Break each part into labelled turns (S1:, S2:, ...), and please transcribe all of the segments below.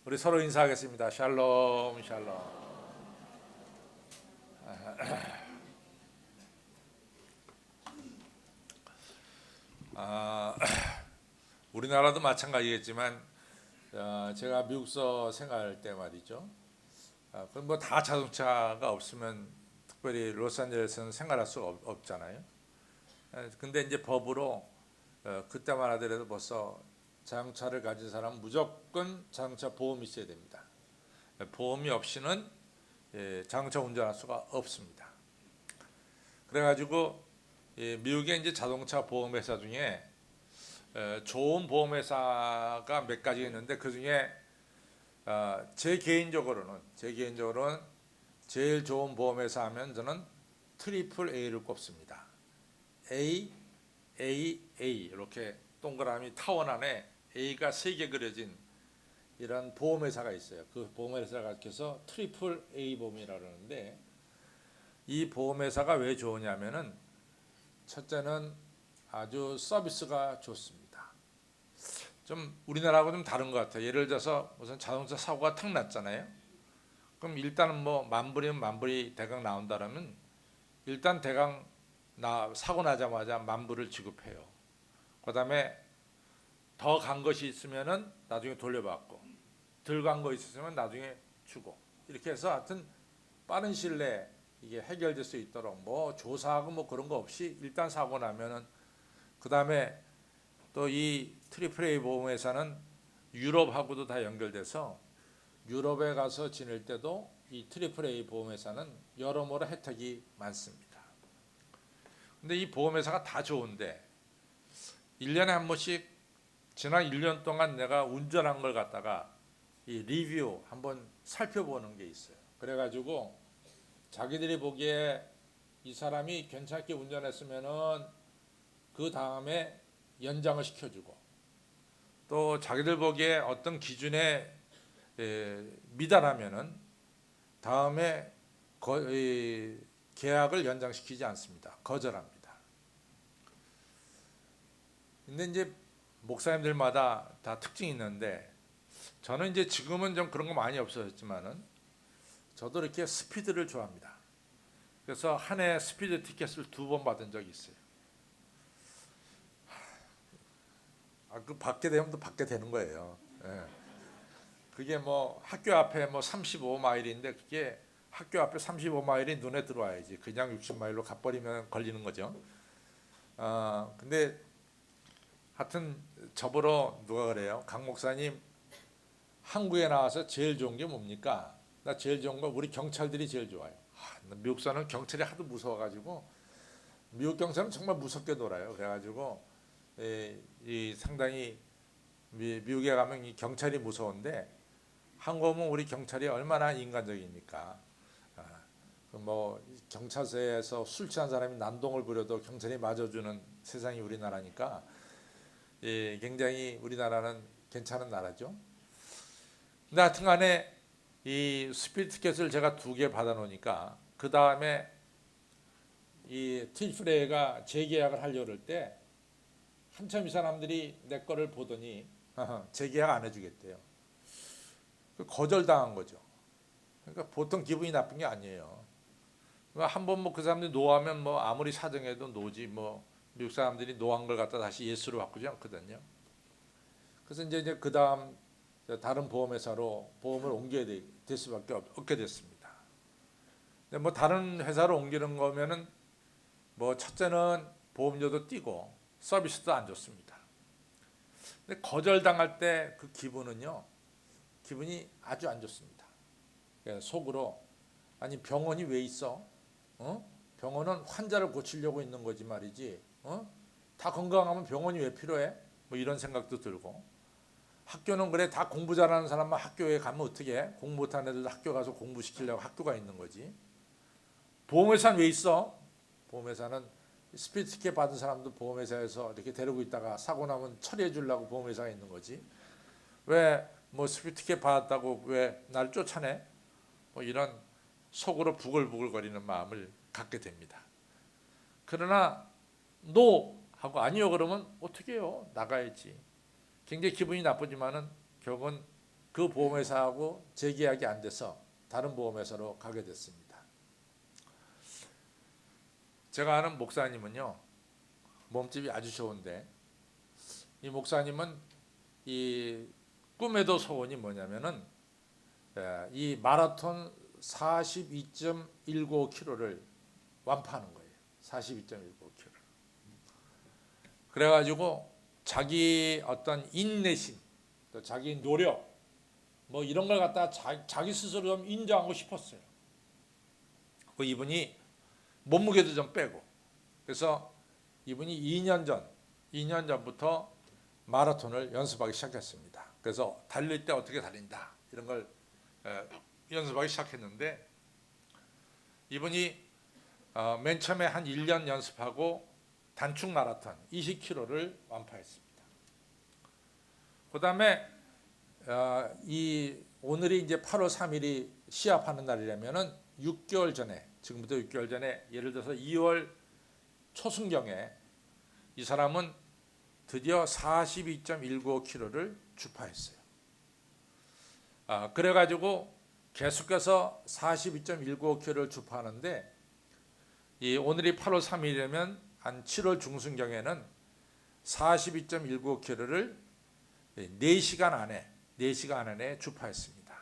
S1: 우리 서로 인사하겠습니다. 샬롬, 샬롬. 아, 우리나라도 마찬가지겠지만 제가 미국서 생활할 때 말이죠. 그럼 뭐 다 자동차가 없으면 특별히 로스앤젤레스는 생활할 수가 없잖아요. 근데 이제 법으로 그때만 하더라도 벌써 자동차를 가진 사람은 무조건 자동차 보험이 있어야 됩니다. 보험이 없이는 자동차 운전할 수가 없습니다. 그래가지고 미국의 이제 자동차 보험회사 중에 좋은 보험회사가 몇 가지 있는데 그 중에 제 개인적으로는 제일 좋은 보험회사 하면 저는 트리플 A를 꼽습니다. A 이렇게 동그라미 타원 안에 A가 3개 그려진 이런 보험회사가 있어요. 그 보험회사가 그래서 트리플 A 보험이라고 그러는데 이 보험회사가 왜 좋으냐면은 첫째는 아주 서비스가 좋습니다. 좀 우리나라하고 좀 다른 것 같아요. 예를 들어서 무슨 자동차 사고가 탁 났잖아요. 그럼 일단은 뭐 만불이면 만불이 대강 나온다라면 일단 대강 사고 나자마자 만불을 지급해요. 그다음에 더 간 것이 있으면은 나중에 돌려받고 덜 간 거 있으면 나중에 주고 이렇게 해서 하여튼 빠른 시일 내에 이게 해결될 수 있도록 뭐 조사하고 뭐 그런 거 없이 일단 사고 나면은 그다음에 또 이 트리플 A 보험회사는 유럽하고도 다 연결돼서 유럽에 가서 지낼 때도 이 트리플 A 보험회사는 여러모로 혜택이 많습니다. 근데 이 보험회사가 다 좋은데 1년에 한 번씩 지난 1년 동안 내가 운전한 걸 갖다가 이 리뷰 한번 살펴보는 게 있어요. 그래가지고 자기들이 보기에 이 사람이 괜찮게 운전했으면은 그 다음에 연장을 시켜주고 또 자기들 보기에 어떤 기준에 미달하면은 다음에 계약을 연장시키지 않습니다. 거절합니다. 근데 이제 목사님들마다 다 특징이 있는데 저는 이제 지금은 좀 그런 거 많이 없어졌지만은 저도 이렇게 스피드를 좋아합니다. 그래서 한 해 스피드 티켓을 2번 받은 적이 있어요. 그 받게 되면 또 받게 되는 거예요. 예. 그게 뭐 학교 앞에 뭐 35마일인데 그게 학교 앞에 35마일이 눈에 들어와야지. 그냥 60마일로 가버리면 걸리는 거죠. 근데 하여튼 저보러 누가 그래요? 강 목사님 한국에 나와서 제일 좋은 게 뭡니까? 나 제일 좋은 거 우리 경찰들이 제일 좋아요. 미국 사는 경찰이 하도 무서워가지고 미국 경찰은 정말 무섭게 놀아요. 그래가지고 이 상당히 미국에 가면 이 경찰이 무서운데 한국 오면 우리 경찰이 얼마나 인간적입니까? 뭐 경찰서에서 술 취한 사람이 난동을 부려도 경찰이 맞아주는 세상이 우리나라니까 굉장히 우리나라는 괜찮은 나라죠. 근데 하여튼간에 이 스피드 티켓을 제가 2개 받아놓으니까 그 다음에 이 트리플레이가 재계약을 하려고 그럴 때 한참 이 사람들이 내 거를 보더니 재계약 안 해주겠대요. 거절당한 거죠. 그러니까 보통 기분이 나쁜 게 아니에요. 한번 뭐 그 사람들이 노하면 뭐 아무리 사정해도 노지 뭐 미국 사람들이 노한 걸 갖다 다시 예수로 바꾸지 않거든요. 그래서 이제 그 다음 다른 보험회사로 보험을 옮겨야 될 수밖에 없게 됐습니다. 근데 뭐 다른 회사로 옮기는 거면은 뭐 첫째는 보험료도 뛰고 서비스도 안 좋습니다. 근데 거절당할 때 그 기분이 아주 안 좋습니다. 속으로 아니 병원이 왜 있어? 병원은 환자를 고치려고 있는 거지 말이지. 다 건강하면 병원이 왜 필요해? 뭐 이런 생각도 들고 학교는 그래 다 공부 잘하는 사람만 학교에 가면 어떻게 해? 공부 못하는 애들도 학교 가서 공부시키려고 학교가 있는 거지. 보험회사는 왜 있어? 보험회사는 스피드 티켓 받은 사람도 보험회사에서 이렇게 데리고 있다가 사고 나면 처리해 주려고 보험회사가 있는 거지. 왜 뭐 스피드 티켓 받았다고 왜 날 쫓아내? 뭐 이런 속으로 부글부글거리는 마음을 갖게 됩니다. 그러나 노 하고 아니요 그러면 어떻게 해요? 나가야지. 굉장히 기분이 나쁘지만은 결국은 그 보험회사하고 재계약이 안 돼서 다른 보험회사로 가게 됐습니다. 제가 아는 목사님은요, 몸집이 아주 좋은데, 이 목사님은 이 꿈에도 소원이 뭐냐면은 이 마라톤 42.195km를 완파하는 거예요. 42.195km. 그래가지고 자기 어떤 인내심, 또 자기 노력, 뭐 이런 걸 갖다가 자기 스스로 좀 인정하고 싶었어요. 그 이분이 몸무게도 좀 빼고, 그래서 이분이 2년 전부터 마라톤을 연습하기 시작했습니다. 그래서 달릴 때 어떻게 달린다 이런 걸 연습하기 시작했는데, 이분이 맨 처음에 한 1년 연습하고 단축 마라톤 20km를 완파했습니다. 그 다음에 오늘이 이제 8월 3일이 시합하는 날이라면은 6개월 전에, 지금부터 6개월 전에, 예를 들어서 2월 초순경에 이 사람은 드디어 42.195km를 주파했어요. 그래가지고 계속해서 42.195km를 주파하는데, 오늘이 8월 3일이면 한 7월 중순경에는 42.195km를 4시간 안에 주파했습니다.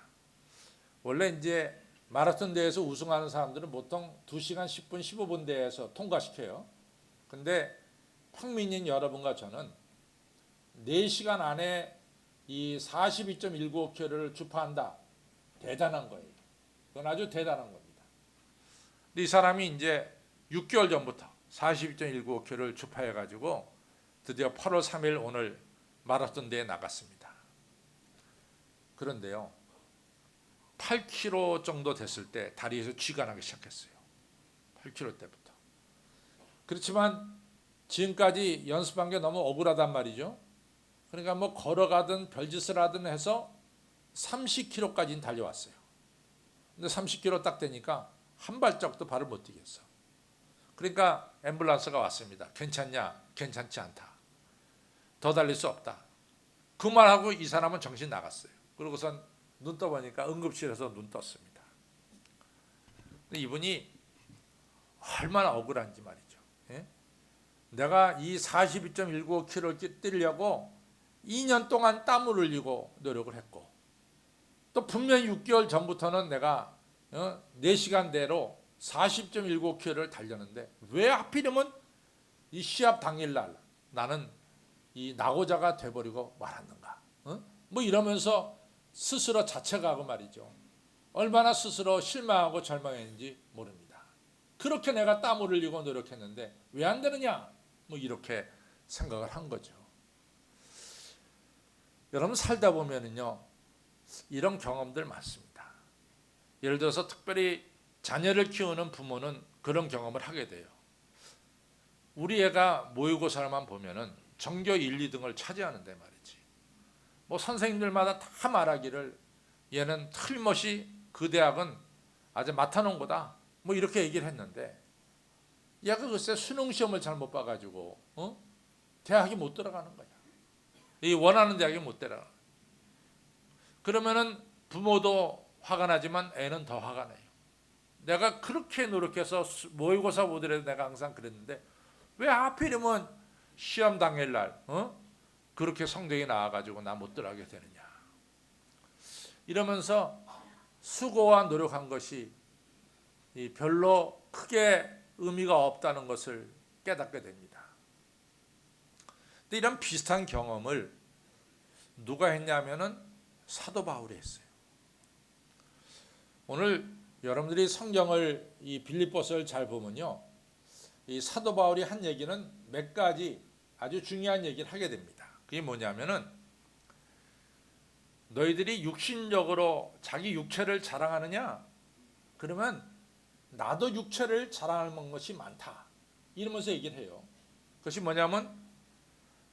S1: 원래 이제 마라톤 대회에서 우승하는 사람들은 보통 2시간 10분, 15분 대회에서 통과시켜요. 근데 평민인 여러분과 저는 4시간 안에 이 42.195km를 주파한다. 대단한 거예요. 그건 아주 대단한 겁니다. 근데 이 사람이 이제 6개월 전부터 42.195km를 주파해가지고 드디어 8월 3일 오늘 마라톤 대회에 나갔습니다. 그런데요, 8km 정도 됐을 때 다리에서 쥐가 나기 시작했어요. 8km 때부터. 그렇지만 지금까지 연습한 게 너무 억울하단 말이죠. 그러니까 뭐 걸어가든 별짓을 하든 해서 30km까지는 달려왔어요. 근데 30km 딱 되니까 한 발짝도 발을 못 뛰겠어. 그러니까 앰뷸런스가 왔습니다. 괜찮냐? 괜찮지 않다. 더 달릴 수 없다. 그 말하고 이 사람은 정신 나갔어요. 그러고선 눈 떠보니까 응급실에서 눈 떴습니다. 근데 이분이 얼마나 억울한지 말이죠. 예? 내가 이 42.195km를 뛰려고 2년 동안 땀을 흘리고 노력을 했고, 또 분명히 6개월 전부터는 내가 4시간대로 40.195km를 달렸는데 왜 하필이면 이 시합 당일날 나는 이 낙오자가 돼버리고 말았는가? 뭐 이러면서 스스로 자책하고 말이죠. 얼마나 스스로 실망하고 절망했는지 모릅니다. 그렇게 내가 땀을 흘리고 노력했는데 왜 안 되느냐? 뭐 이렇게 생각을 한 거죠. 여러분 살다 보면은요, 이런 경험들 많습니다. 예를 들어서 특별히 자녀를 키우는 부모는 그런 경험을 하게 돼요. 우리 애가 모의고사만 보면은 전교 1, 2등을 차지하는데 말이지. 뭐 선생님들마다 다 말하기를 얘는 틀림없이 그 대학은 아주 맡아놓은 거다. 뭐 이렇게 얘기를 했는데, 얘가 글쎄 수능 시험을 잘못 봐가지고 대학이 못 들어가는 거야. 이 원하는 대학에 못 들어가. 그러면은 부모도 화가 나지만 애는 더 화가 나요. 내가 그렇게 노력해서 모의고사 보더라도 내가 항상 그랬는데 왜 하필이면 시험 당일날 그렇게 성적이 나와가지고 나 못 들어가게 되느냐. 이러면서 수고와 노력한 것이 별로 크게 의미가 없다는 것을 깨닫게 됩니다. 근데 이런 비슷한 경험을 누가 했냐면은 사도 바울이 했어요. 오늘 여러분들이 성경을 이 빌립보서를 잘 보면요, 이 사도 바울이 한 얘기는 몇 가지 아주 중요한 얘기를 하게 됩니다. 그게 뭐냐면은 너희들이 육신적으로 자기 육체를 자랑하느냐? 그러면 나도 육체를 자랑하는 것이 많다. 이러면서 얘기를 해요. 그것이 뭐냐면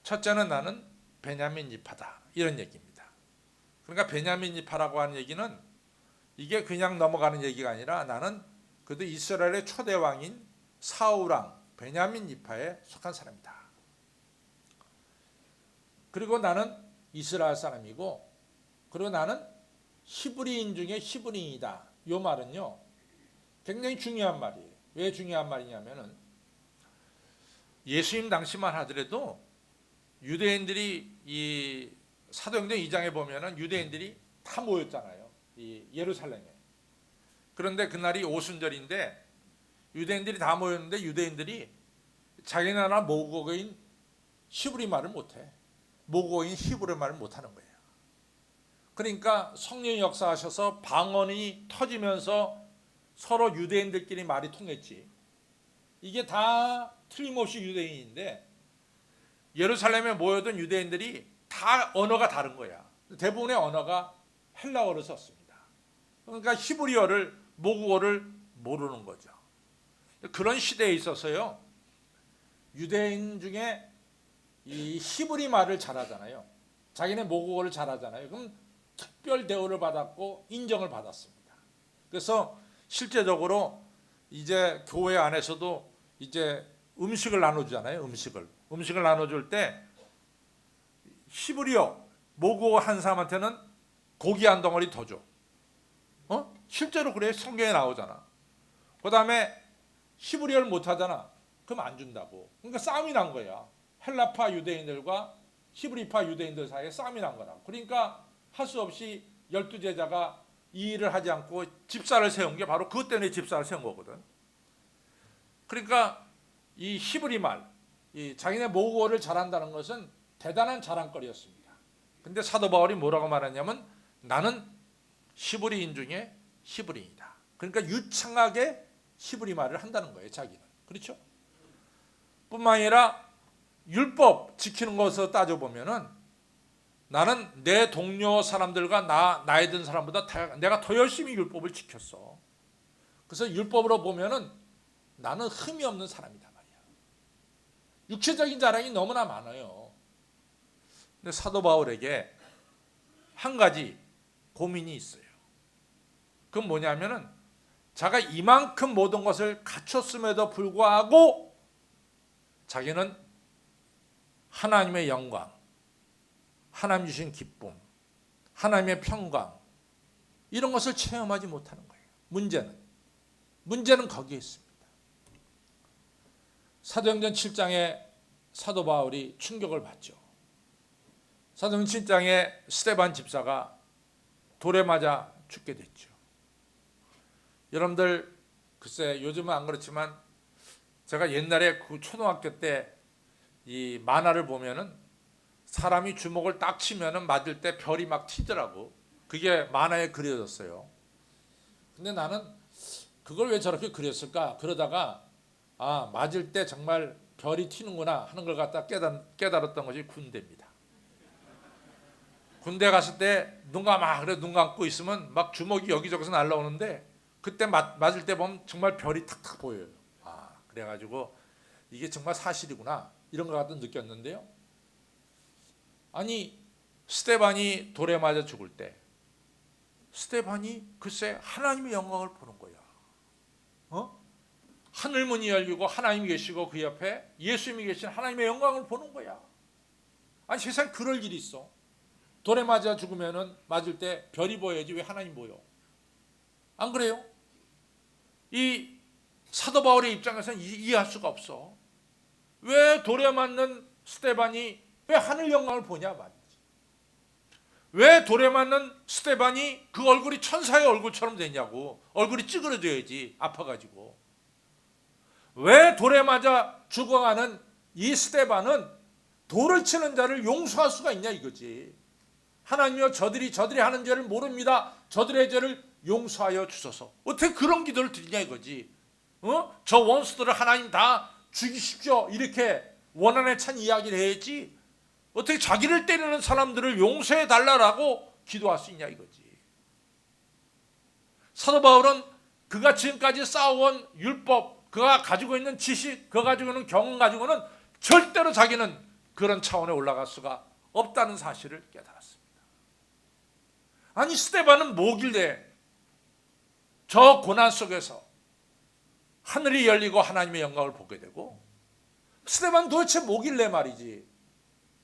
S1: 첫째는 나는 베냐민 지파다. 이런 얘기입니다. 그러니까 베냐민 지파라고 하는 얘기는 이게 그냥 넘어가는 얘기가 아니라 나는 그래도 이스라엘의 초대 왕인 사울왕 베냐민 지파에 속한 사람이다. 그리고 나는 이스라엘 사람이고, 그리고 나는 히브리인 중에 히브리인이다. 이 말은요 굉장히 중요한 말이에요. 왜 중요한 말이냐면은 예수님 당시만 하더라도 유대인들이 이 사도행전 2장에 보면은 유대인들이 다 모였잖아요. 이 예루살렘에. 그런데 그날이 오순절인데 유대인들이 다 모였는데 유대인들이 자기 나라 모국어인 히브리 말을 못해. 모국어인 히브리 말을 못하는 거예요. 그러니까 성령이 역사하셔서 방언이 터지면서 서로 유대인들끼리 말이 통했지. 이게 다 틀림없이 유대인인데 예루살렘에 모여든 유대인들이 다 언어가 다른 거야. 대부분의 언어가 헬라어를 썼습니다. 그러니까 히브리어를 모국어를 모르는 거죠. 그런 시대에 있어서요. 유대인 중에 이 히브리 말을 잘하잖아요. 자기네 모국어를 잘하잖아요. 그럼 특별 대우를 받았고 인정을 받았습니다. 그래서 실제적으로 이제 교회 안에서도 이제 음식을 나눠주잖아요. 음식을 나눠줄 때 히브리어 모국어 한 사람한테는 고기 한 덩어리 더 줘. 실제로 그래. 성경에 나오잖아. 그 다음에 히브리어를 못하잖아. 그럼 안 준다고. 그러니까 싸움이 난 거야. 헬라파 유대인들과 히브리파 유대인들 사이에 싸움이 난 거라고. 그러니까 할 수 없이 12제자가 이 일을 하지 않고 집사를 세운 게 바로 그것 때문에 집사를 세운 거거든. 그러니까 이 히브리 말, 이 자기네 모국어를 잘한다는 것은 대단한 자랑거리였습니다. 근데 사도 바울이 뭐라고 말하냐면 나는 히브리인 중에 히브리인이다. 그러니까 유창하게 히브리 말을 한다는 거예요. 자기는. 그렇죠? 뿐만 아니라 율법 지키는 것을 따져보면은 나는 내 동료 사람들과 나이 든 사람보다 내가 더 열심히 율법을 지켰어. 그래서 율법으로 보면은 나는 흠이 없는 사람이다 말이야. 육체적인 자랑이 너무나 많아요. 근데 사도 바울에게 한 가지 고민이 있어요. 그건 뭐냐면은 자가 이만큼 모든 것을 갖췄음에도 불구하고 자기는 하나님의 영광, 하나님 주신 기쁨, 하나님의 평강 이런 것을 체험하지 못하는 거예요. 문제는 거기에 있습니다. 사도행전 7장에 사도 바울이 충격을 받죠. 사도행전 7장에 스데반 집사가 돌에 맞아 죽게 됐죠. 여러분들 글쎄 요즘은 안 그렇지만 제가 옛날에 그 초등학교 때 이 만화를 보면은 사람이 주먹을 딱 치면은 맞을 때 별이 막 튀더라고. 그게 만화에 그려졌어요. 근데 나는 그걸 왜 저렇게 그렸을까? 그러다가 맞을 때 정말 별이 튀는구나 하는 걸 갖다 깨달았던 것이 군대입니다. 군대 갔을 때 눈 감고 있으면 막 주먹이 여기저기서 날라오는데 그때 맞을 때 보면 정말 별이 탁탁 보여요. 그래가지고 이게 정말 사실이구나 이런 것 같은 느꼈는데요. 아니 스데반이 돌에 맞아 죽을 때 스데반이 글쎄 하나님의 영광을 보는 거야. 하늘 문이 열리고 하나님이 계시고 그 옆에 예수님이 계신 하나님의 영광을 보는 거야. 아니 세상에 그럴 일이 있어. 돌에 맞아 죽으면은 맞을 때 별이 보여야지 왜 하나님 보여? 안 그래요? 이 사도 바울의 입장에서는 이해할 수가 없어. 왜 돌에 맞는 스데반이 왜 하늘 영광을 보냐 말이지. 왜 돌에 맞는 스데반이 그 얼굴이 천사의 얼굴처럼 되냐고. 얼굴이 찌그러져야지 아파가지고. 왜 돌에 맞아 죽어가는 이 스데반은 돌을 치는 자를 용서할 수가 있냐 이거지. 하나님이여 저들이 하는 죄를 모릅니다. 저들의 죄를 용서하여 주소서. 어떻게 그런 기도를 드리냐 이거지. 저 원수들을 하나님 다 죽이십시오. 이렇게 원한에 찬 이야기를 해야지. 어떻게 자기를 때리는 사람들을 용서해 달라고 기도할 수 있냐 이거지. 사도 바울은 그가 지금까지 쌓아온 율법, 그가 가지고 있는 지식, 그가 가지고 있는 경험 가지고는 절대로 자기는 그런 차원에 올라갈 수가 없다는 사실을 깨달았습니다. 아니 스데반은 뭐길래 저 고난 속에서 하늘이 열리고 하나님의 영광을 보게 되고 스데반 도대체 뭐길래 말이지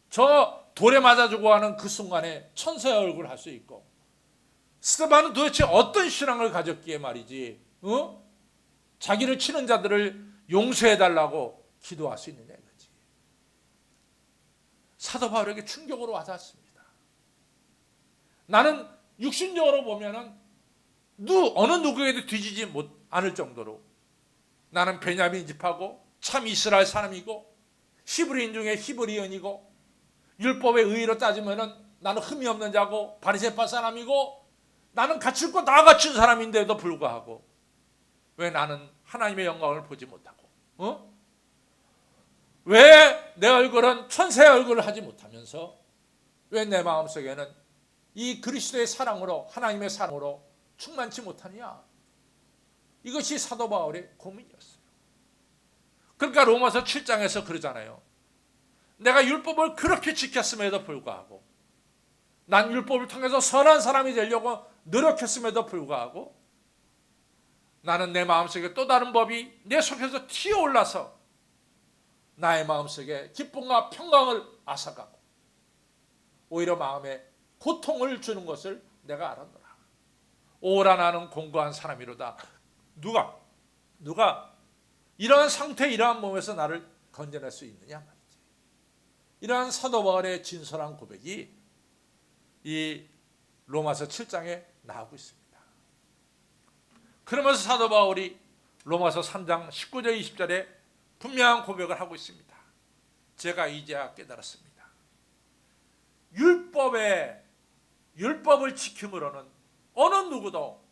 S1: 저 돌에 맞아 죽어가는 그 순간에 천사의 얼굴을 할 수 있고 스데반은 도대체 어떤 신앙을 가졌기에 말이지 자기를 치는 자들을 용서해달라고 기도할 수 있느냐 이거지. 사도 바울에게 충격으로 와닿았습니다. 나는 육신적으로 보면은 어느 누구에게도 뒤지지 않을 정도로 나는 베냐민 집하고 참 이스라엘 사람이고 히브리인 중에 히브리인이고 율법의 의의로 따지면은 나는 흠이 없는 자고 바리새파 사람이고 나는 갖출 거 다 갖춘 사람인데도 불구하고 왜 나는 하나님의 영광을 보지 못하고 왜 내 얼굴은 천사의 얼굴을 하지 못하면서 왜 내 마음속에는 이 그리스도의 사랑으로 하나님의 사랑으로 충만치 못하느냐. 이것이 사도 바울의 고민이었어요. 그러니까 로마서 7장에서 그러잖아요. 내가 율법을 그렇게 지켰음에도 불구하고 난 율법을 통해서 선한 사람이 되려고 노력했음에도 불구하고 나는 내 마음속에 또 다른 법이 내 속에서 튀어올라서 나의 마음속에 기쁨과 평강을 앗아가고 오히려 마음에 고통을 주는 것을 내가 알았노라. 오라 나는 공고한 사람이로다. 누가 이러한 상태 이러한 몸에서 나를 건져낼 수 있느냐 말이지. 이러한 사도 바울의 진솔한 고백이 이 로마서 7장에 나오고 있습니다. 그러면서 사도 바울이 로마서 3장 19절 20절에 분명한 고백을 하고 있습니다. 제가 이제야 깨달았습니다. 율법을 지킴으로는 어느 누구도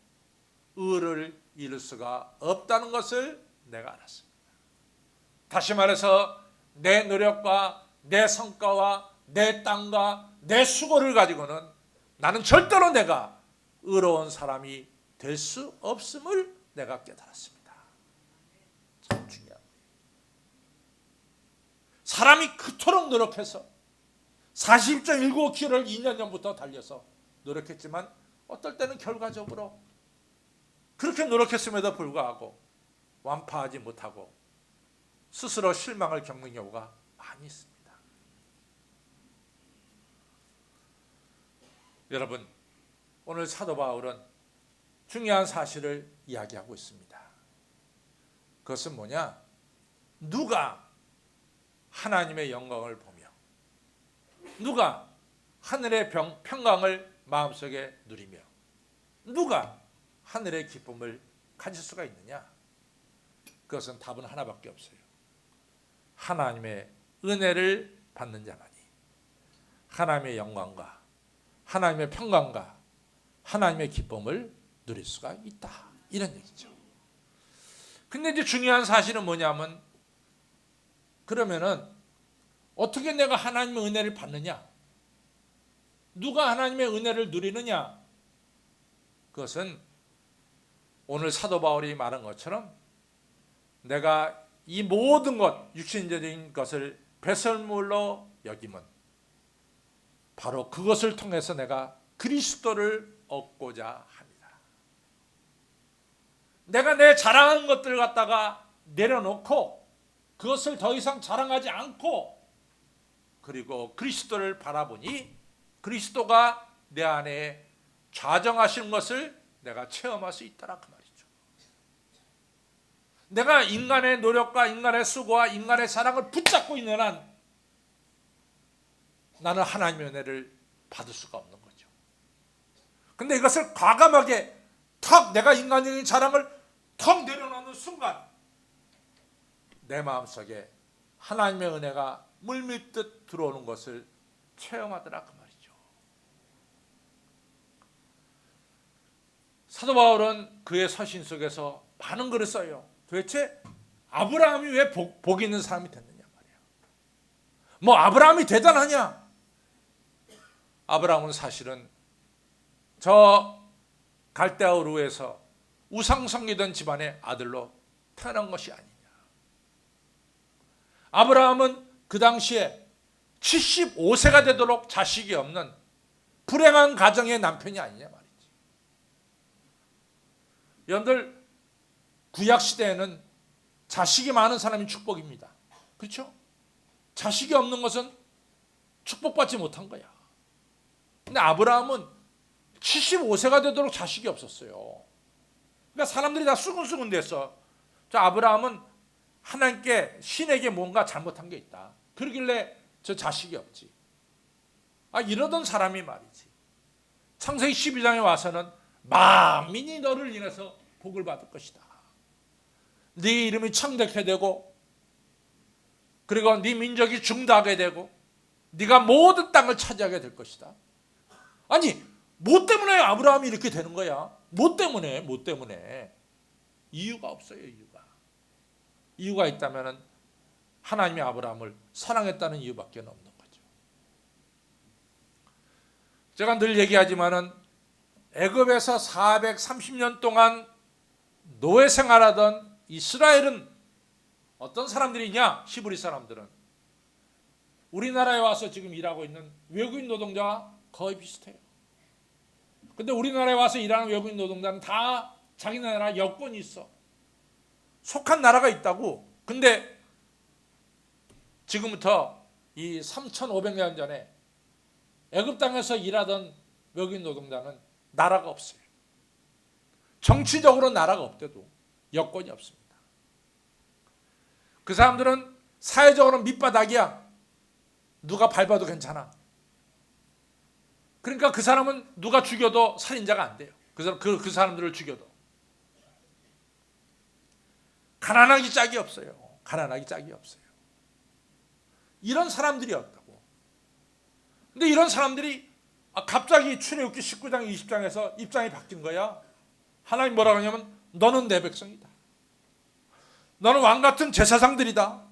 S1: 의를 이룰 수가 없다는 것을 내가 알았습니다. 다시 말해서 내 노력과 내 성과와 내 땅과 내 수고를 가지고는 나는 절대로 내가 의로운 사람이 될 수 없음을 내가 깨달았습니다. 참 중요한 거예요. 사람이 그토록 노력해서 40.19km를 2년 전부터 달려서 노력했지만 어떨 때는 결과적으로 그렇게 노력했음에도 불구하고 완파하지 못하고 스스로 실망을 겪는 경우가 많이 있습니다. 여러분, 오늘 사도 바울은 중요한 사실을 이야기하고 있습니다. 그것은 뭐냐? 누가 하나님의 영광을 보며 누가 하늘의 평강을 마음속에 누리며 누가 하늘의 기쁨을 가질 수가 있느냐? 그것은 답은 하나밖에 없어요. 하나님의 은혜를 받는 자만이 하나님의 영광과 하나님의 평강과 하나님의 기쁨을 누릴 수가 있다. 이런 얘기죠. 근데 이제 중요한 사실은 뭐냐면 그러면은 어떻게 내가 하나님의 은혜를 받느냐? 누가 하나님의 은혜를 누리느냐? 그것은 오늘 사도 바울이 말한 것처럼 내가 이 모든 것, 육신적인 것을 배설물로 여기면 바로 그것을 통해서 내가 그리스도를 얻고자 합니다. 내가 내 자랑한 것들을 갖다가 내려놓고 그것을 더 이상 자랑하지 않고 그리고 그리스도를 바라보니 그리스도가 내 안에 좌정하시는 것을 내가 체험할 수 있다라 그 말이죠. 내가 인간의 노력과 인간의 수고와 인간의 사랑을 붙잡고 있는 한 나는 하나님의 은혜를 받을 수가 없는 거죠. 근데 이것을 과감하게 턱 내가 인간적인 자랑을 턱 내려놓는 순간 내 마음속에 하나님의 은혜가 물밀듯 들어오는 것을 체험하더라 그 말이죠. 사도 바울은 그의 서신 속에서 많은 글을 써요. 도대체 아브라함이 왜 복 있는 사람이 됐느냐 말이야. 뭐 아브라함이 대단하냐? 아브라함은 사실은 저 갈대아 우르에서 우상 섬기던 집안의 아들로 태어난 것이 아니냐. 아브라함은 그 당시에 75세가 되도록 자식이 없는 불행한 가정의 남편이 아니냐 말이지. 여러분들 구약 시대에는 자식이 많은 사람이 축복입니다. 그렇죠? 자식이 없는 것은 축복받지 못한 거야. 근데 아브라함은 75세가 되도록 자식이 없었어요. 그러니까 사람들이 다 수근수근 됐어. 저 아브라함은 하나님께, 신에게 뭔가 잘못한 게 있다. 그러길래 저 자식이 없지. 이러던 사람이 말이지. 창세기 12장에 와서는 만민이 너를 인해서 복을 받을 것이다. 네 이름이 창대케 되고, 그리고 네 민족이 중다하게 되고, 네가 모든 땅을 차지하게 될 것이다. 아니, 뭐 때문에 아브라함이 이렇게 되는 거야? 뭐 때문에? 뭐 때문에? 이유가 없어요. 이유가 있다면 하나님이 아브라함을 사랑했다는 이유밖에 없는 거죠. 제가 늘 얘기하지만은 애굽에서 430년 동안 노예 생활하던 이스라엘은 어떤 사람들이냐? 히브리 사람들은 우리나라에 와서 지금 일하고 있는 외국인 노동자와 거의 비슷해요. 근데 우리나라에 와서 일하는 외국인 노동자는 다 자기 나라 여권이 있어. 속한 나라가 있다고. 근데 지금부터 이 3,500년 전에 애굽 땅에서 일하던 외국인 노동자는 나라가 없어요. 정치적으로 나라가 없대도 여권이 없습니다. 그 사람들은 사회적으로 밑바닥이야. 누가 밟아도 괜찮아. 그러니까 그 사람은 누가 죽여도 살인자가 안 돼요. 그 사람들을 죽여도. 가난하기 짝이 없어요. 가난하기 짝이 없어요. 이런 사람들이었다고. 근데 이런 사람들이 갑자기 출애굽기 19장 20장에서 입장이 바뀐 거야. 하나님 뭐라고 하냐면 너는 내 백성이다. 너는 왕같은 제사장들이다.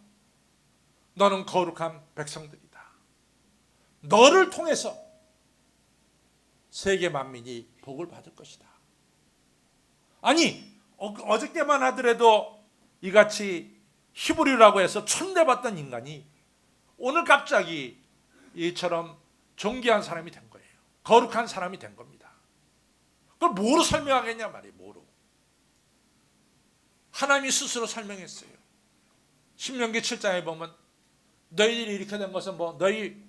S1: 너는 거룩한 백성들이다. 너를 통해서 세계 만민이 복을 받을 것이다. 아니, 어저께만 하더라도 이같이 히브리라고 해서 천대받던 인간이 오늘 갑자기 이처럼 존귀한 사람이 된 거예요. 거룩한 사람이 된 겁니다. 그걸 뭐로 설명하겠냐 말이에요. 뭐로. 하나님이 스스로 설명했어요. 신명기 7장에 보면 너희들이 이렇게 된 것은 뭐 너희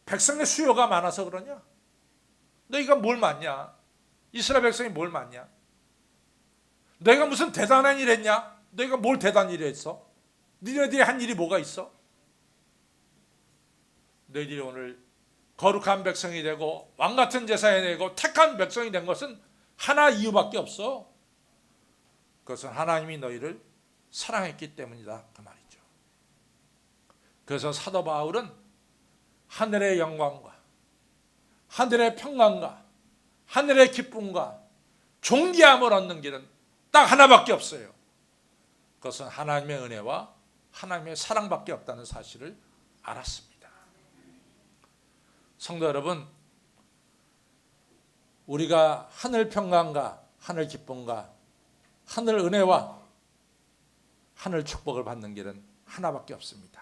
S1: 백성의 수요가 많아서 그러냐? 너희가 뭘 맞냐? 이스라엘 백성이 뭘 맞냐? 너희가 무슨 대단한 일 했냐? 너희가 뭘 대단한 일을 했어? 너희들이 한 일이 뭐가 있어? 너희들이 오늘 거룩한 백성이 되고 왕같은 제사에 되고 택한 백성이 된 것은 하나 이유밖에 없어. 그것은 하나님이 너희를 사랑했기 때문이다. 그 말이죠. 그래서 사도 바울은 하늘의 영광과 하늘의 평강과 하늘의 기쁨과 존귀함을 얻는 길은 딱 하나밖에 없어요. 그것은 하나님의 은혜와 하나님의 사랑밖에 없다는 사실을 알았습니다. 성도 여러분, 우리가 하늘 평강과 하늘 기쁨과 하늘 은혜와 하늘 축복을 받는 길은 하나밖에 없습니다.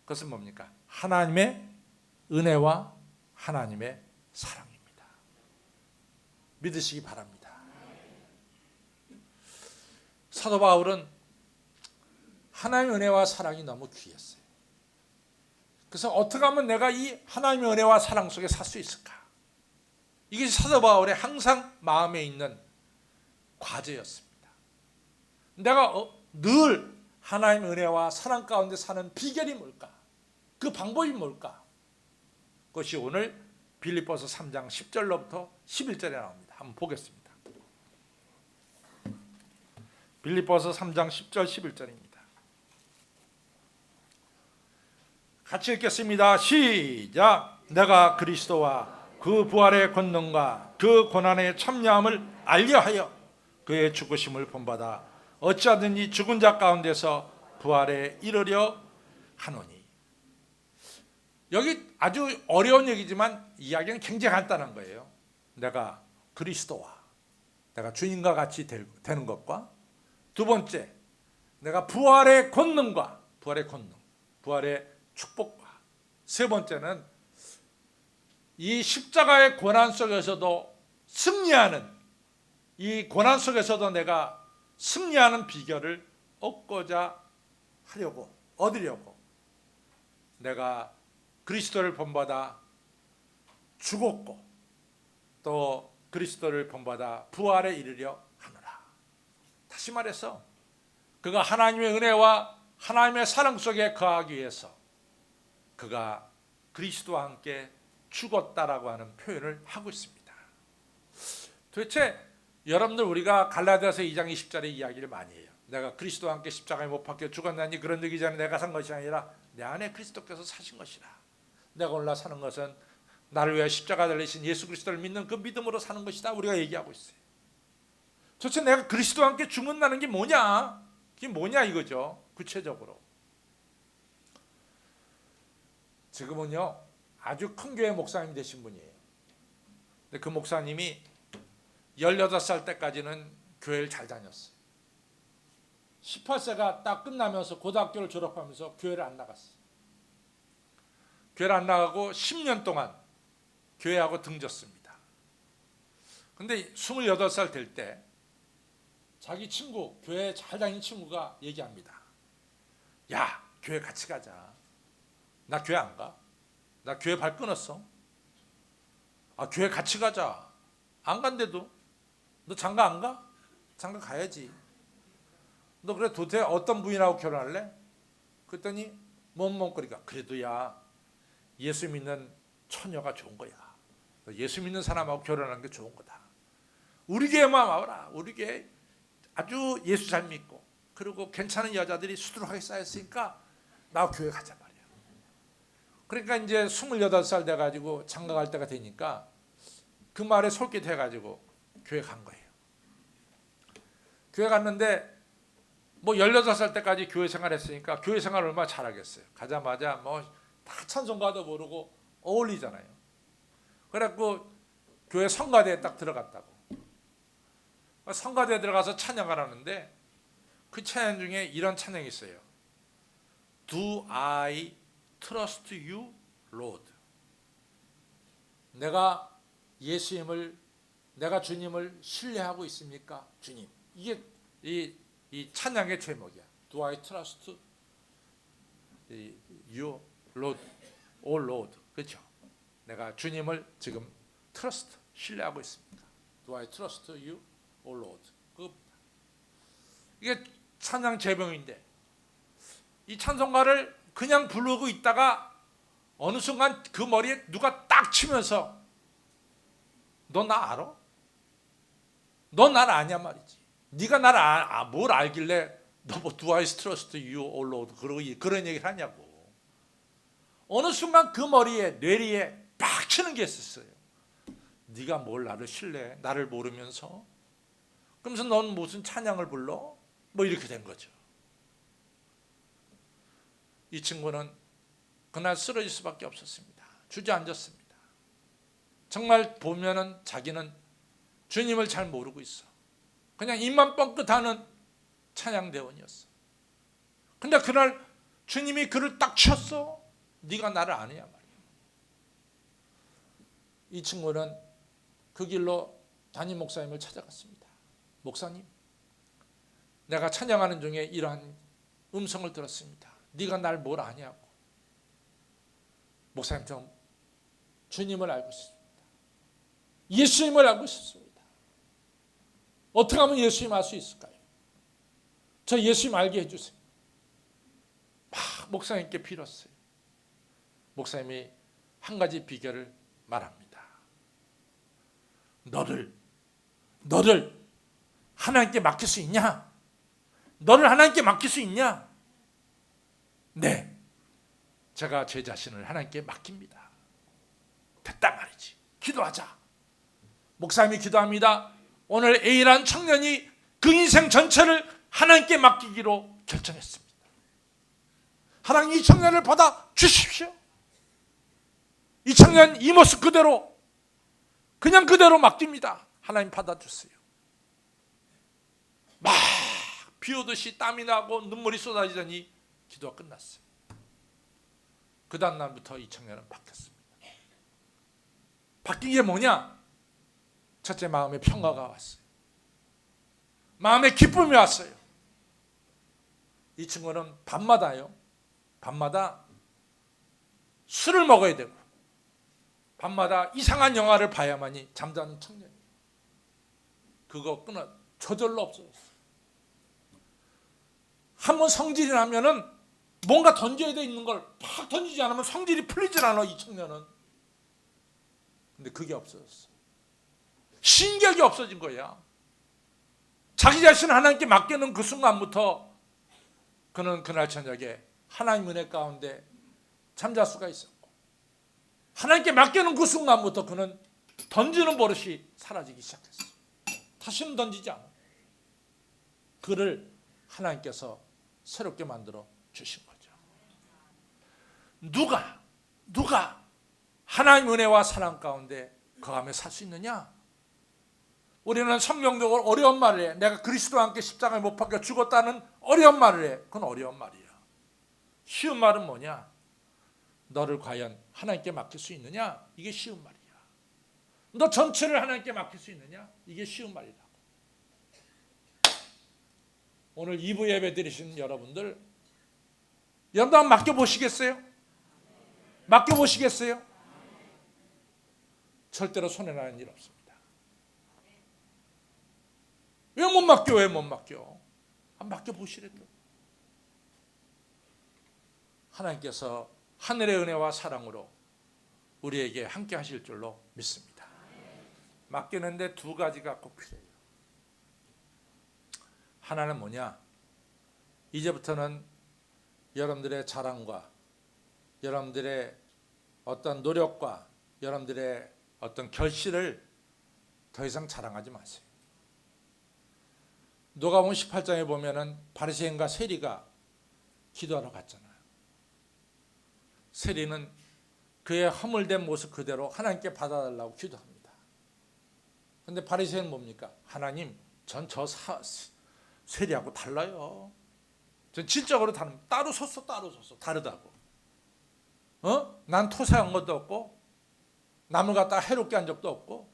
S1: 그것은 뭡니까? 하나님의 은혜와 하나님의 사랑입니다. 믿으시기 바랍니다. 사도 바울은 하나님의 은혜와 사랑이 너무 귀했어요. 그래서 어떻게 하면 내가 이 하나님의 은혜와 사랑 속에 살 수 있을까? 이게 사도 바울의 항상 마음에 있는 과제였습니다. 내가 늘 하나님의 은혜와 사랑 가운데 사는 비결이 뭘까? 그 방법이 뭘까? 그것이 오늘 빌립보서 3장 10절로부터 11절에 나옵니다. 한번 보겠습니다. 빌립보서 3장 10절 11절입니다. 같이 읽겠습니다. 시작. 내가 그리스도와 그 부활의 권능과 그 고난의 참여함을 알려하여 그의 죽으심을 본받아 어찌하든지 죽은 자 가운데서 부활에 이르려 하노니. 여기 아주 어려운 얘기지만 이야기는 굉장히 간단한 거예요. 내가 그리스도와 내가 주님과 같이 되는 것과, 두 번째 내가 부활의 권능과 부활의 축복과, 세 번째는 이 십자가의 고난 속에서도 승리하는, 이 고난 속에서도 내가 승리하는 비결을 얻으려고 내가 그리스도를 본받아 죽었고 또 그리스도를 본받아 부활에 이르려 하노라. 다시 말해서 그가 하나님의 은혜와 하나님의 사랑 속에 거하기 위해서 그가 그리스도와 함께 죽었다라고 하는 표현을 하고 있습니다. 도대체 여러분들 우리가 갈라디아서 2장 20절의 이야기를 많이 해요. 내가 그리스도와 함께 십자가에 못 박혀 죽었나니 그런 되기 전에 내가 산 것이 아니라 내 안에 그리스도께서 사신 것이라. 내가 오늘 사는 것은 나를 위해 십자가 달리신 예수 그리스도를 믿는 그 믿음으로 사는 것이다. 우리가 얘기하고 있어요. 도대체 내가 그리스도와 함께 죽는다는 게 뭐냐? 그게 뭐냐 이거죠. 구체적으로. 지금은요 아주 큰 교회 목사님 되신 분이에요. 근데 그 목사님이 18살 때까지는 교회를 잘 다녔어요. 18세가 딱 끝나면서 고등학교를 졸업하면서 교회를 안 나갔어요. 교회를 안 나가고 10년 동안 교회하고 등졌습니다. 근데 28살 될 때 자기 친구, 교회 잘 다니는 친구가 얘기합니다. 야, 교회 같이 가자. 나 교회 안 가. 나 교회 발 끊었어. 아, 교회 같이 가자. 안 간대도. 너 장가 안 가? 장가 가야지. 너 그래 도대체 어떤 부인하고 결혼할래? 그랬더니 멈멈거리가 그래도 야 예수 믿는 처녀가 좋은 거야. 예수 믿는 사람하고 결혼하는 게 좋은 거다. 우리 교회만 와라. 우리 교회 아주 예수 잘 믿고 그리고 괜찮은 여자들이 수두룩하게 쌓였으니까 나 교회 가자 말이야. 그러니까 이제 28살 돼가지고 장가 갈 때가 되니까 그 말에 솔깃해가지고 교회 간 거예요. 교회 갔는데 뭐 18살 때까지 교회 생활했으니까 교회 생활을 얼마나 잘하겠어요. 가자마자 뭐 다 찬송가도 모르고 어울리잖아요. 그래갖고 교회 성가대에 딱 들어갔다고. 성가대에 들어가서 찬양을 하는데 그 찬양 중에 이런 찬양이 있어요. Do I trust you, Lord? 내가 주님을 신뢰하고 있습니까? 주님. 이게 이 찬양의 제목이야. Do I trust you, Lord, O Lord? 그렇죠? 내가 주님을 지금 trust, 신뢰하고 있습니다. Do I trust you, O Lord? 이게 찬양 제목인데 이 찬송가를 그냥 부르고 있다가 어느 순간 그 머리에 누가 딱 치면서 너 나 알아? 너 나를 아냐 말이지. 네가 나를 뭘 알길래 너 뭐 Do I trust you, O Lord? 그런 얘기를 하냐고. 어느 순간 그 머리에 뇌리에 팍 치는 게 있었어요. 네가 뭘 나를 신뢰해? 나를 모르면서? 그러면서 넌 무슨 찬양을 불러? 뭐 이렇게 된 거죠. 이 친구는 그날 쓰러질 수밖에 없었습니다. 주저앉았습니다. 정말 보면은 자기는 주님을 잘 모르고 있어. 그냥 입만 뻥끗하는 찬양대원이었어. 근데 그날 주님이 그를 딱 쳤어. 네가 나를 아느냐 말이야. 이 친구는 그 길로 담임 목사님을 찾아갔습니다. 목사님, 내가 찬양하는 중에 이러한 음성을 들었습니다. 네가 날 뭘 아냐고. 목사님, 저 주님을 알고 싶습니다. 예수님을 알고 싶습니다. 어떻게 하면 예수님 알 수 있을까요? 저 예수님 알게 해주세요. 막 목사님께 빌었어요. 목사님이 한 가지 비결을 말합니다. 너를 하나님께 맡길 수 있냐? 너를 하나님께 맡길 수 있냐? 네, 제가 제 자신을 하나님께 맡깁니다. 됐단 말이지. 기도하자. 목사님이 기도합니다. 오늘 A라는 청년이 그 인생 전체를 하나님께 맡기기로 결정했습니다. 하나님 이 청년을 받아 주십시오. 이 청년 이 모습 그대로 그냥 그대로 맡깁니다. 하나님 받아주세요. 막 비 오듯이 땀이 나고 눈물이 쏟아지더니 기도가 끝났어요. 그 다음 날부터 이 청년은 바뀌었습니다. 바뀐 게 뭐냐? 첫째, 마음에 평화가 왔어요. 마음에 기쁨이 왔어요. 이 친구는 밤마다 술을 먹어야 되고 밤마다 이상한 영화를 봐야만이 잠자는 청년이에요. 그거 끊어 저절로 없어졌어. 한번 성질이 나면은 뭔가 던져야 돼 있는 걸 팍 던지지 않으면 성질이 풀리질 않아, 이 청년은. 근데 그게 없어졌어. 신격이 없어진 거야. 자기 자신을 하나님께 맡기는 그 순간부터 그는 그날 저녁에 하나님 은혜 가운데 잠잘 수가 있었고, 하나님께 맡기는 그 순간부터 그는 던지는 버릇이 사라지기 시작했어. 다시는 던지지 않아. 그를 하나님께서 새롭게 만들어 주신 거죠. 누가 하나님 은혜와 사랑 가운데 거하며 살 수 있느냐? 우리는 성경적으로 어려운 말을 해. 내가 그리스도와 함께 십자가에 못 박혀 죽었다는 어려운 말을 해. 그건 어려운 말이야. 쉬운 말은 뭐냐? 너를 과연 하나님께 맡길 수 있느냐? 이게 쉬운 말이야. 너 전체를 하나님께 맡길 수 있느냐? 이게 쉬운 말이라고. 오늘 2부 예배 드리신 여러분들 한번 맡겨보시겠어요? 맡겨보시겠어요? 절대로 손해나는 일 없습니다. 왜 못 맡겨? 한번 맡겨보시래도. 하나님께서 하늘의 은혜와 사랑으로 우리에게 함께 하실 줄로 믿습니다. 맡기는데 두 가지가 꼭 필요해요. 하나는 뭐냐? 이제부터는 여러분들의 자랑과 여러분들의 어떤 노력과 여러분들의 어떤 결실을 더 이상 자랑하지 마세요. 누가복음 18장에 보면은 바리새인과 세리가 기도하러 갔잖아요. 세리는 그의 허물된 모습 그대로 하나님께 받아달라고 기도합니다. 그런데 바리새인은 뭡니까? 하나님, 전 저 세리하고 달라요. 전 질적으로 따로 섰어. 다르다고. 난 토사한 것도 없고 남을 갖다 해롭게 한 적도 없고.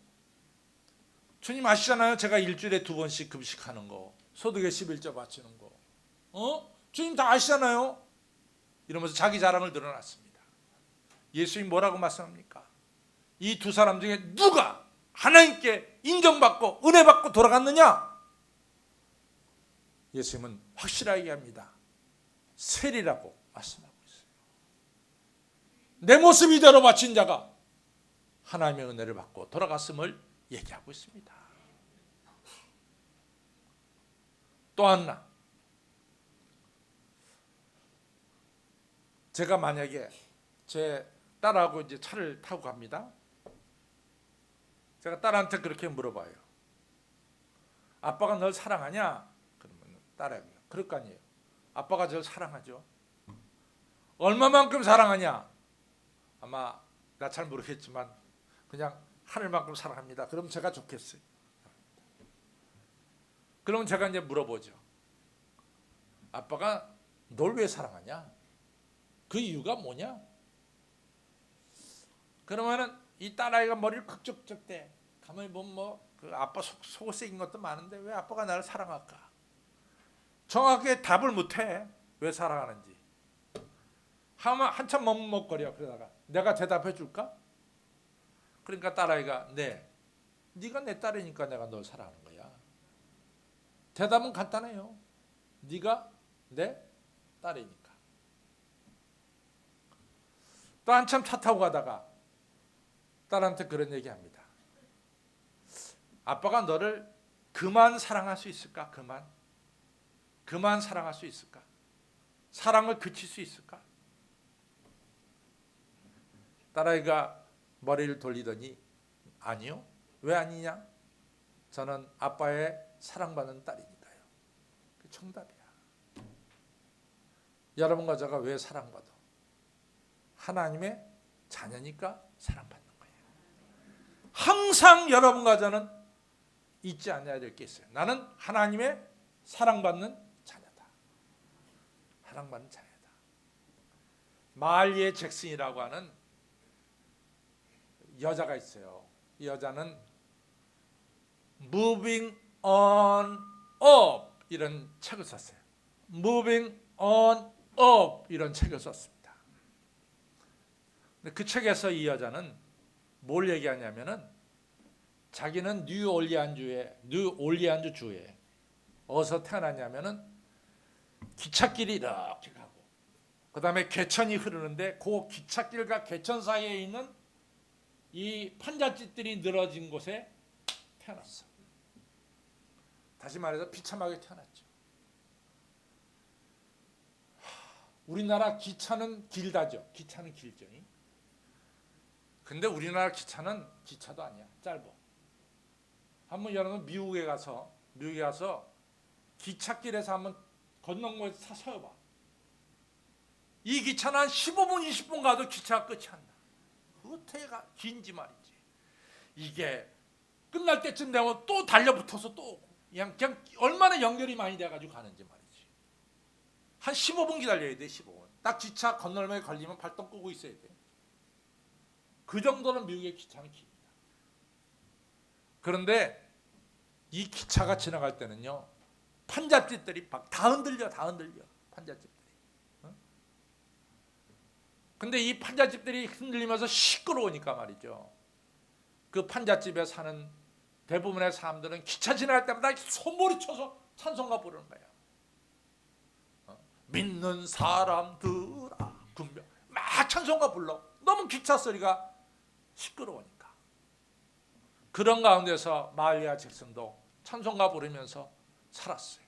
S1: 주님 아시잖아요. 제가 일주일에 2번씩 금식하는 거, 소득의 11조 바치는 거. 주님 다 아시잖아요. 이러면서 자기 자랑을 드러났습니다. 예수님 뭐라고 말씀합니까? 이 두 사람 중에 누가 하나님께 인정받고 은혜 받고 돌아갔느냐? 예수님은 확실하게 합니다. 세리라고 말씀하고 있어요. 내 모습 이대로 바친 자가 하나님의 은혜를 받고 돌아갔음을 얘기하고 있습니다. 또 하나, 제가 만약에 제 딸하고 이제 차를 타고 갑니다. 제가 딸한테 그렇게 물어봐요. 아빠가 널 사랑하냐? 그러면 딸이 그럴 거 아니에요. 아빠가 저를 사랑하죠. 얼마만큼 사랑하냐? 아마 나 잘 모르겠지만 그냥 하늘만큼 사랑합니다. 그럼 제가 좋겠어요. 그럼 제가 이제 물어보죠. 아빠가 널 왜 사랑하냐? 그 이유가 뭐냐? 그러면은 이 딸아이가 머리를 극적적대. 가만히 보면 그 아빠 속옷 새긴 것도 많은데 왜 아빠가 나를 사랑할까? 정확하게 답을 못해. 왜 사랑하는지. 한참 머뭇거려. 그러다가 내가 대답해 줄까? 그러니까 딸아이가 네가 내 딸이니까 내가 널 사랑하는 거야. 대답은 간단해요. 네가 내 딸이니까. 또 한참 차 타고 가다가 딸한테 그런 얘기합니다. 아빠가 너를 그만 사랑할 수 있을까? 그만 사랑할 수 있을까? 사랑을 그칠 수 있을까? 딸아이가 머리를 돌리더니 아니요. 왜 아니냐? 저는 아빠의 사랑받는 딸이니까요. 그 정답이야. 여러분과 제가 왜 사랑받아? 하나님의 자녀니까 사랑받는 거예요. 항상 여러분과 저는 잊지 않아야 될 게 있어요. 나는 하나님의 사랑받는 자녀다. 사랑받는 자녀다. 말리의 잭슨이라고 하는 여자가 있어요. 이 여자는 Moving on Up 이런 책을 썼어요. Moving on Up 이런 책을 썼습니다. 근데 그 책에서 이 여자는 뭘 얘기하냐면은 자기는 뉴올리안주 주에 어디서 태어났냐면은 기찻길이 이렇게 가고 그 다음에 개천이 흐르는데 그 기찻길과 개천 사이에 있는 이 판잣집들이 늘어진 곳에 태어났어. 다시 말해서 비참하게 태어났죠. 우리나라 기차는 길다죠. 기차는 길죠. 근데 우리나라 기차는 기차도 아니야. 짧아. 한번 여러분 미국에 가서 기찻길에서 한번 건너면서 서봐. 이 기차는 한 15분 20분 가도 기차가 끝이 안 나. 어떻게 긴지 말이지. 이게 끝날 때쯤 되면 또 달려붙어서 또 오고 그냥 얼마나 연결이 많이 돼가지고 가는지 말이지. 한 15분 기다려야 돼. 15분. 딱 기차 건널매에 걸리면 발동 끄고 있어야 돼. 그 정도는 미국의 기차는 깁니다. 그런데 이 기차가 지나갈 때는요, 판잣집들이 막 다 흔들려. 판잣집들이. 근데 이 판잣집들이 흔들리면서 시끄러우니까 말이죠. 그 판잣집에 사는 대부분의 사람들은 기차 지나갈 때마다 손머리 쳐서 찬송가 부르는 거예요. 믿는 사람들아 군명 막 찬송가 불러. 너무 기차 소리가 시끄러우니까. 그런 가운데서 마리아 잭슨도 찬송가 부르면서 살았어요.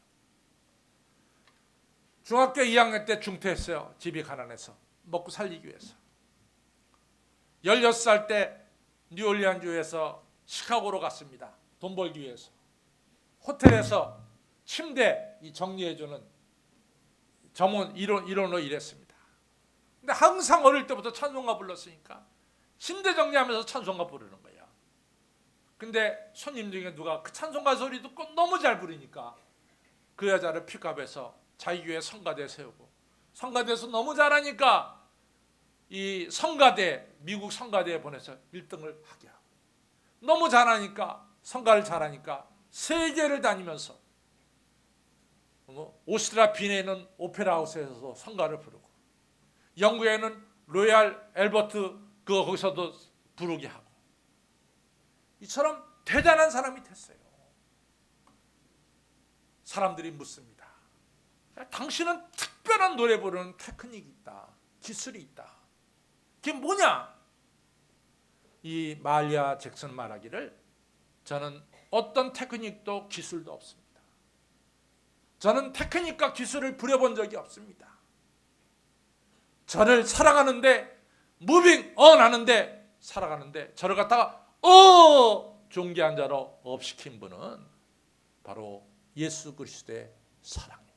S1: 중학교 2학년 때 중퇴했어요. 집이 가난해서 먹고 살리기 위해서. 16살 때 뉴올리안주에서 시카고로 갔습니다. 돈 벌기 위해서. 호텔에서 침대 정리해주는 점원 일원으로 일했습니다. 근데 항상 어릴 때부터 찬송가 불렀으니까 침대 정리하면서 찬송가 부르는 거예요. 근데 손님 중에 누가 그 찬송가 소리 듣고 너무 잘 부르니까 그 여자를 픽업해서 자기 교회 성가대에 세우고, 성가대에서 너무 잘하니까 이 성가대, 미국 성가대에 보내서 1등을 하게 하고, 너무 잘하니까, 성가를 잘하니까 세계를 다니면서 오스트리아 빈에 있는 오페라 하우스에서도 성가를 부르고, 영국에는 로얄 앨버트 거기서도 부르게 하고, 이처럼 대단한 사람이 됐어요. 사람들이 묻습니다. 당신은 특별한 노래 부르는 테크닉이 있다. 기술이 있다. 그게 뭐냐? 이 마리아 잭슨 말하기를, 저는 어떤 테크닉도 기술도 없습니다. 저는 테크닉과 기술을 부려본 적이 없습니다. 저를 살아가는데, 무빙 하는데 살아가는데 저를 갖다가 존귀한 자로 업시킨 분은 바로 예수 그리스도의 사랑입니다.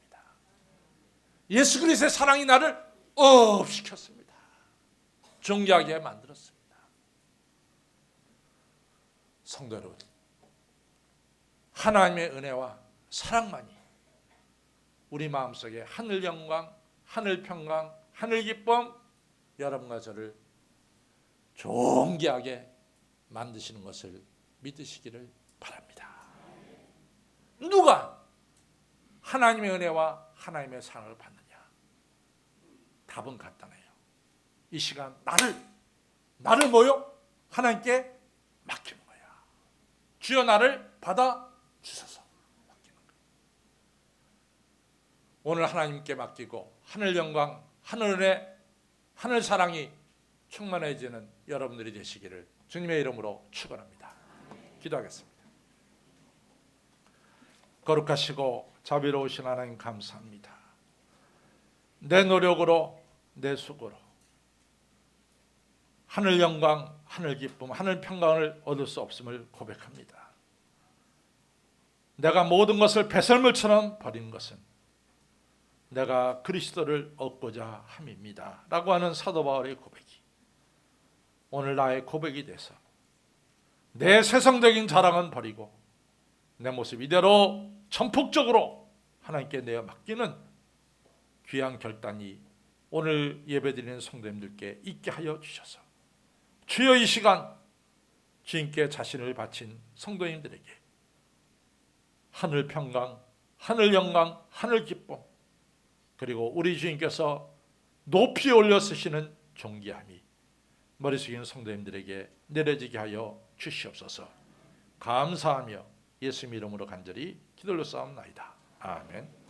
S1: 예수 그리스도의 사랑이 나를 업시켰습니다. 존귀하게 만들었습니다. 성도 여러분, 하나님의 은혜와 사랑만이 우리 마음속에 하늘 영광, 하늘 평강, 하늘 기쁨, 여러분과 저를 존귀하게 만드시는 것을 믿으시기를 바랍니다. 누가 하나님의 은혜와 하나님의 사랑을 받느냐? 답은 간단해요. 이 시간 나를 뭐요? 하나님께 맡기는 거야. 주여 나를 받아 주소서. 맡기는 거야. 오늘 하나님께 맡기고 하늘 영광, 하늘 은혜, 하늘 사랑이 충만해지는 여러분들이 되시기를 주님의 이름으로 축원합니다. 기도하겠습니다. 거룩하시고 자비로우신 하나님 감사합니다. 내 노력으로, 내 수고로 하늘 영광, 하늘 기쁨, 하늘 평강을 얻을 수 없음을 고백합니다. 내가 모든 것을 배설물처럼 버린 것은 내가 그리스도를 얻고자 함입니다 라고 하는 사도 바울의 고백이 오늘 나의 고백이 돼서 내 세상적인 자랑은 버리고 내 모습 이대로 전폭적으로 하나님께 내어 맡기는 귀한 결단이 오늘 예배드리는 성도님들께 있게 하여 주셔서 주여 이 시간 주님께 자신을 바친 성도님들에게 하늘 평강, 하늘 영광, 하늘 기쁨, 그리고 우리 주님께서 높이 올려 쓰시는 존귀함이 머리 숙이는 성도님들에게 내려지게 하여 주시옵소서. 감사하며 예수님 이름으로 간절히 기도로 싸움나이다. 아멘.